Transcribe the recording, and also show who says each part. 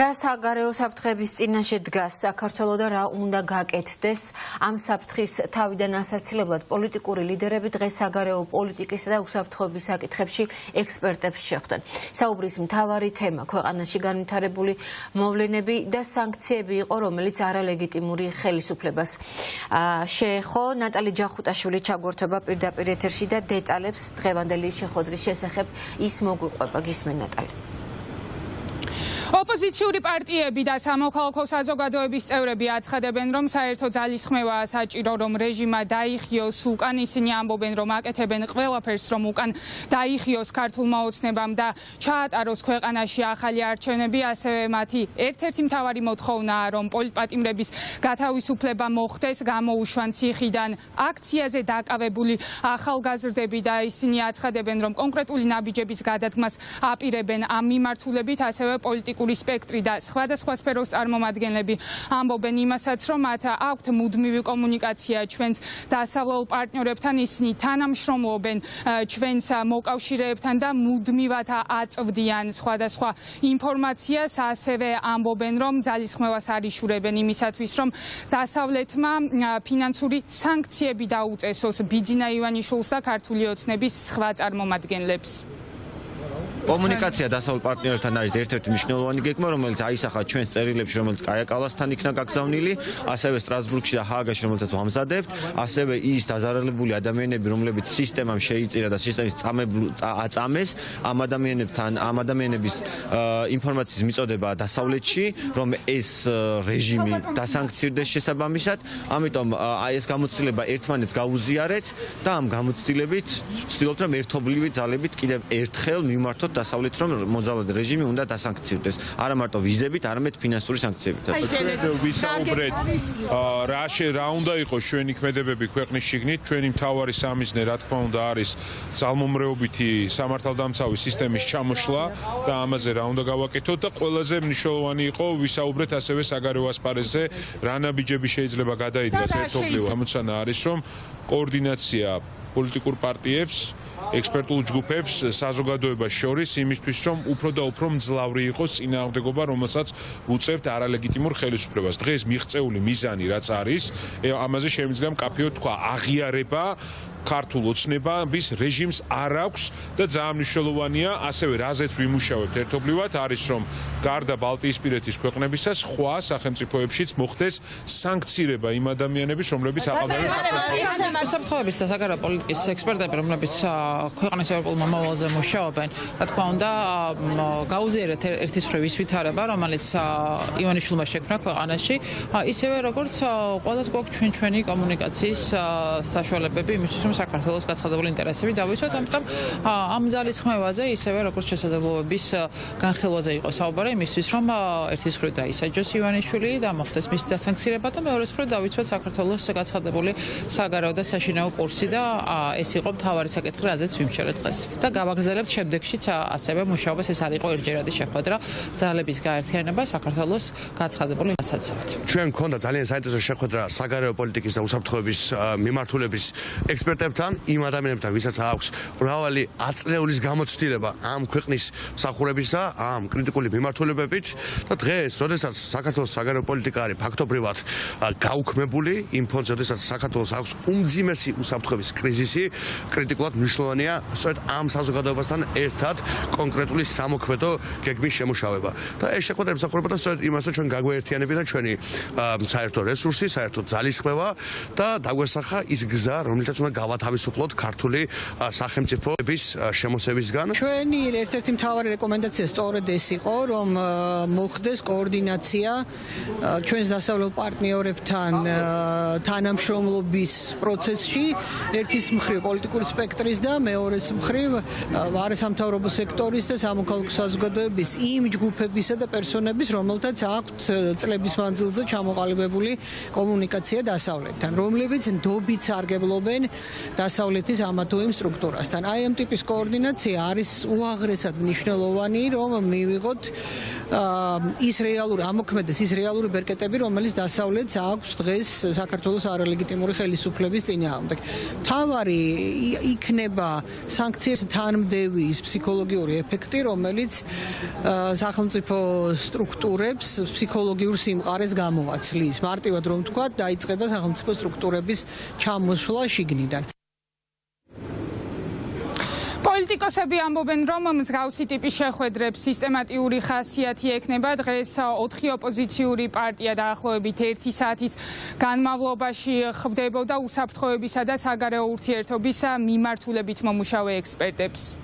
Speaker 1: რა საგარეო საფრთხების წინაშე დგას საქართველო და რა უნდა გაკეთდეს ამ საფრთხის თავიდან ასაცილებლად პოლიტიკური ლიდერები დღეს საგარეო პოლიტიკისა და უსაფრთხოების საკითხებში ექსპერტებს შეხვდნენ. საუბრის მთავარი თემა ქვეყანაში განვითარებული მოვლენები და სანქციები იყო, რომელიც არალეგიტიმური ხელისუფლებას შეეხო. ნატალი ჯახუტაშვილი ჩაგვერთვება პირდაპირ ეთერში და დეტალებს დღევანდელი შეხვედრის შესახებ ის მოგვიყვება. გისმენ ნატალი.
Speaker 2: ოპოზიციური პარტიები და სამოქალაქო საზოგადოების წევრები აცხადებენ, რომ საერთო ძალისხმევაა საჭირო, რომ რეჟიმა დაიხიოს. უკან ისინი ამბობენ, რომ აკეთებენ ყველაფერს, რომ უკან დაიხიოს ქართულმა ოცნებამ და ჩაატაროს ქვეყანაში ახალი არჩევნები. ასევე მათი ერთ-ერთი მთავარი მოთხოვნაა, რომ პოლიტპატიმრების გათავისუფლება მოხდეს, გამოუშვან ციხიდან აქციაზე დაკავებული ახალგაზრდები და ისინი აცხადებენ, რომ კონკრეტული ნაბიჯების გადადგმას აპირებენ ამ მიმართულებით, ასევე პოლიტიკური სპექტრი და სხვადასხვა სფეროს წარმომადგენლები ამბობენ იმასაც, რომ მათ აქვთ მუდმივი კომუნიკაცია ჩვენს დასავლელ პარტნიორებთან, ისინი თანამშრომლობენ ჩვენს მოკავშირეებთან და მუდმივად აწვდიან სხვადასხვა ინფორმაციას, ასევე ამბობენ, რომ ძალისხმევას არ იშურებენ იმისათვის, რომ დასავლეთმა ფინანსური სანქციები დაუწესოს ბიძინა ივანიშვილს და ქართული ოცნების სხვა წარმომადგენლებს.
Speaker 3: კომუნიკაცია დასავლელ პარტნიორებთან არის ერთ-ერთი მნიშვნელოვანი გეგმა, რომელიც აისახა ჩვენს წერილებში, რომელიც კაია კალასთან იქნა გაგზავნილი, ასევე სტრასბურგში და ჰააგაში, რომელსაც ვამზადებთ, ასევე ის დაზარალებული ადამიანები, რომლებიც სისტემამ შეიწირა და სისტემის აწამეს, ამ ადამიანების ინფორმაციის მიწოდება დასავლეთში, რომ ეს რეჟიმი დასანქცირდეს შესაბამისად, ამიტომ ეს გამოცდილება ერთმანეთს გაუზიარეთ და ამ გამოცდილებით ვცდილობთ, რომ ერთობლივი ძალებით კიდევ ერთხელ მივმართოთ დასავლეთ, რომ მოძალად რეჟიმი უნდა დასანქცირდეს, არა მარტო ვიზებით, არამედ ფინანსური სანქციებით.
Speaker 4: ვისაუბრეთ რა უნდა იყოს ჩვენი ქმედებები ქვეყნის შიგნით, ჩვენი მთავარი სამიზნე რა თქმა უნდა არის ძალმომრეობითი სამართალდამცავი სისტემის ჩამოშლა და ამაზე რა უნდა გავაკეთოთ და ყველაზე მნიშვნელოვანი იყო ვისაუბრეთ ასევე საგარეო ასპარეზზე, რა ნაბიჯები შეიძლება გადაიდგას ერთობლივ. ამოცანა არის, რომ კოორდინაცია პოლიტიკურ პარტიებს, ექსპერტულ ჯგუფებს, საზოგადოებას შორის იმისთვის, რომ უფრო და უფრო მძლავრი იყოს წინააღმდეგობა, რომელსაც უწევთ არალეგიტიმურ ხელისუფლებას. დღეს მიღწეული მიზანი რაც არის, ამაზე შემიძლია მკაფიოდ თქვა, აღიარება ქართულ ოცნებების რეჟიმს არ აქვს და ძალიან მნიშვნელოვანია, ასევე რაზეც ვიმუშავებთ ერთობლივად, არის რომ გარდა ბალტიისპირეთის ქვეყნებისა, სხვა სახელმწიფოებშიც მოხდეს სანქცირება იმ ადამიანების, რომლებიც აყალდავენ ქართულ
Speaker 5: საფრთხეების და საგარეო პოლიტიკის ექსპერტები, რომლებიც ქვეყნის ევროპულ მომავალზე მუშაობენ, რა თქმა უნდა, გაუზიარეთ ერთის მხრივ ის ვითარება, რომელიც ივანიშვილმა შექმნა ქვეყანაში, ისევე როგორც ყველას გვაქვს ჩვენი კომუნიკაციის საშუალებები იმისთვის, რომ საქართველოს გაცხადებული ინტერესები დავიცვათ, ამიტომ ამ ძალისხმევაზე, ისევე როგორც შესაძლებლობების განხილვაზე იყო საუბარი იმისთვის, რომ ერთის მხრივ დაისაჯოს ივანიშვილი და მოხდეს მისი დასანქცირება და მეორეს მხრივ დავიცვათ საქართველოს გაცხადებული საგარეო და საშინაო კურსი და ეს იყო მთავარი საკითხი, რაზეც ვიმსჯელეთ დღეს. და გავაგრძელებთ შემდეგშიც ასევე მუშაობას, ეს არ იყო ერთჯერადი შეხვედრა, ძალების გაერთიანება საქართველოს გაცხადებული დასაცავად.
Speaker 6: ჩვენ გქონდა ძალიან საინტერესო შეხვედრა საგარეო პოლიტიკის და უსაფრთხოების მიმართულების ექსპერტებთან, იმ ადამიანებთან, ვისაც აქვს მრავალი აწლეულის გამოცდილება ამ ქვეყნის მსახურებისა, ამ კრიტიკული მიმართულებებით და დღეს, როდესაც საქართველოს საგარეო პოლიტიკა არის ფაქტობრივად გაუქმებული, იმ ფონზე, როდესაც საქართველოს აქვს უმძიმესი უსაფრთხოების კრიზისი, კრიტიკულად მნიშვნელოვანია სწორედ ამ საზოგადოებასთან ერთად კონკრეტული სამოქმედო გეგმის შემუშავება. და ეს შეხვედრა ემსახურებოდა სწორედ იმას, რომ ჩვენ გაგვეერთიანებინა ჩვენი საერთო რესურსი, საერთო ძალისხმევა და დაგვესახა ის გზა, რომელთაც უნდა გავათავისუფლოთ ქართული სახელმწიფოების შემოსევისგან.
Speaker 7: ჩვენი ერთ-ერთი მთავარი რეკომენდაცია სწორედ ეს იყო, რომ მოხდეს კოორდინაცია ჩვენს დასავლელ პარტნიორებთან თანამშრომლობის პროცესში, ერთის მხრივ პოლიტიკური სპექტრის და მეორეს მხრივ არასამთავრობო სექტორის და სამოქალაქო საზოგადოების იმ ჯგუფებისა და პერსონების, რომელთაც აქვთ წლების მანძილზე ჩამოყალიბებული კომუნიკაცია დასავლეთთან, რომლებიც ნდობით სარგებლობენ დასავლეთის ამა თუ იმ სტრუქტურასთან. აი ამ ტიპის კოორდინაცია არის უაღრესად მნიშვნელოვანი, რომ მივიღოთ ის რეალური ამოქმედეს ის რეალური ბერკეტები, რომელიც დასავლეთს აქვს დღეს საქართველოს არალეგიტიმური ხელისუფლების წინააღმდეგ. თავარი იქნება სანქციების თანმდევის ფსიქოლოგიური ეფექტი, რომელიც სახელმწიფო სტრუქტურებს ფსიქოლოგიურ სიმყარეს გამოვაცლის. მარტივად რომ ვთქვათ, დაიწყება სახელმწიფო სტრუქტურების ჩამოსვლა შიგნიდან.
Speaker 2: პოლიტიკოსები ამბობენ, რომ მსგავსი ტიპის შეხვედრებს სისტემატიური ხასიათი ექნება. დღეს 4 ოპოზიციური პარტია დაახლოებით 1 საათის განმავლობაში ხვდებოდა უსაფრთხოებისა და საგარეო ურთიერთობის მიმართულებით მომუშავე ექსპერტებს.